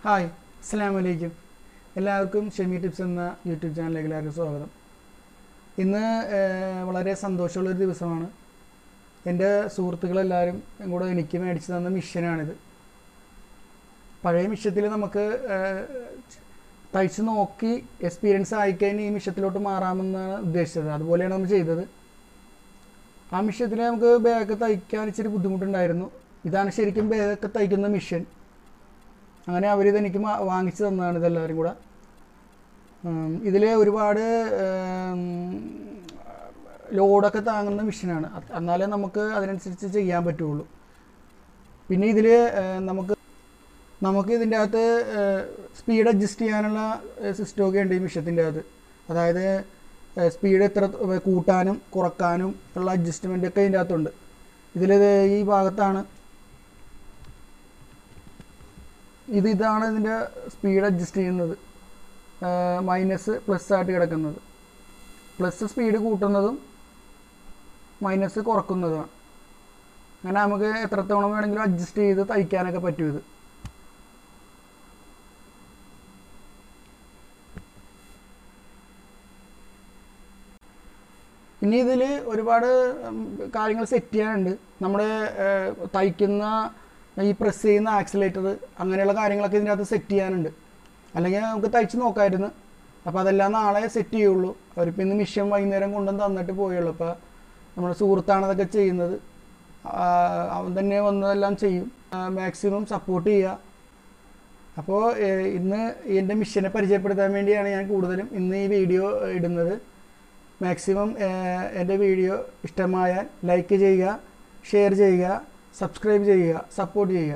Hi അസ്സലാമു അലൈക്കും എല്ലാവർക്കും ഷെമി ടിപ്സ് എന്ന യൂട്യൂബ് ചാനലിലേക്ക് എല്ലാവർക്കും സ്വാഗതം. ഇന്ന് വളരെ സന്തോഷമുള്ളൊരു ദിവസമാണ്. എൻ്റെ സുഹൃത്തുക്കളെല്ലാവരും കൂടെ എനിക്ക് മേടിച്ച് തന്ന മിഷ്യനാണിത്. പഴയ മിഷ്യത്തിൽ നമുക്ക് തയ്ച്ച് നോക്കി എക്സ്പീരിയൻസ് ആയിക്കഴിഞ്ഞ് ഈ മിഷ്യത്തിലോട്ട് മാറാമെന്നാണ് ഉദ്ദേശിച്ചത്. അതുപോലെയാണ് നമ്മൾ ചെയ്തത്. ആ മിഷ്യത്തിൽ നമുക്ക് ബാഗ് തയ്ക്കാൻ ഇച്ചിരി ബുദ്ധിമുട്ടുണ്ടായിരുന്നു. ഇതാണ് ശരിക്കും ബാഗൊക്കെ തയ്ക്കുന്ന മിഷ്യൻ. അങ്ങനെ അവരിതെനിക്ക് വാങ്ങിച്ചു തന്നതാണ് ഇതെല്ലാവരും കൂടെ. ഇതിൽ ഒരുപാട് ലോഡൊക്കെ താങ്ങുന്ന മിഷ്യനാണ്. എന്നാലേ നമുക്ക് അതിനനുസരിച്ച് ചെയ്യാൻ പറ്റുള്ളൂ. പിന്നെ ഇതിൽ നമുക്ക് ഇതിൻ്റെ അകത്ത് സ്പീഡ് അഡ്ജസ്റ്റ് ചെയ്യാനുള്ള സിസ്റ്റമൊക്കെ ഉണ്ട് ഈ മിഷ്യത്തിൻ്റെ അകത്ത്. അതായത് സ്പീഡ് എത്ര കൂട്ടാനും കുറക്കാനും ഉള്ള അഡ്ജസ്റ്റ്മെൻ്റൊക്കെ ഇതിൻ്റെ അകത്തുണ്ട്. ഈ ഭാഗത്താണ് ഇതാണ് ഇതിൻ്റെ സ്പീഡ് അഡ്ജസ്റ്റ് ചെയ്യുന്നത്. മൈനസ് പ്ലസ് ആയിട്ട് കിടക്കുന്നത്. പ്ലസ് സ്പീഡ് കൂട്ടുന്നതും മൈനസ് കുറക്കുന്നതുമാണ്. അങ്ങനെ നമുക്ക് എത്രത്തോളം വേണമെങ്കിലും അഡ്ജസ്റ്റ് ചെയ്ത് തയ്ക്കാനൊക്കെ പറ്റും ഇത്. ഇനി ഇതിൽ ഒരുപാട് കാര്യങ്ങൾ സെറ്റ് ചെയ്യാനുണ്ട്. നമ്മുടെ തയ്ക്കുന്ന ഈ പ്രസ് ചെയ്യുന്ന ആക്സിലേറ്റർ അങ്ങനെയുള്ള കാര്യങ്ങളൊക്കെ ഇതിൻ്റെ അകത്ത് സെറ്റ് ചെയ്യാനുണ്ട്. അല്ലെങ്കിൽ നമുക്ക് തയ്ച്ച് നോക്കാമായിരുന്നു. അപ്പോൾ അതെല്ലാം നാളെ സെറ്റ് ചെയ്യുള്ളൂ. അവരിപ്പോൾ ഇന്ന് മിഷ്യൻ വൈകുന്നേരം കൊണ്ടുവന്ന് തന്നിട്ട് പോയുള്ളൂ. അപ്പോൾ നമ്മുടെ സുഹൃത്താണ് അതൊക്കെ ചെയ്യുന്നത്. അവൻ തന്നെ വന്നതെല്ലാം ചെയ്യും. മാക്സിമം സപ്പോർട്ട് ചെയ്യുക. അപ്പോൾ ഇന്ന് എൻ്റെ മിഷ്യനെ പരിചയപ്പെടുത്താൻ വേണ്ടിയാണ് ഞാൻ കൂടുതലും ഇന്ന് ഈ വീഡിയോ ഇടുന്നത്. മാക്സിമം എൻ്റെ വീഡിയോ ഇഷ്ടമായാൽ ലൈക്ക് ചെയ്യുക, ഷെയർ ചെയ്യുക, സബ്സ്ക്രൈബ് ചെയ്യുക, സപ്പോർട്ട് ചെയ്യുക.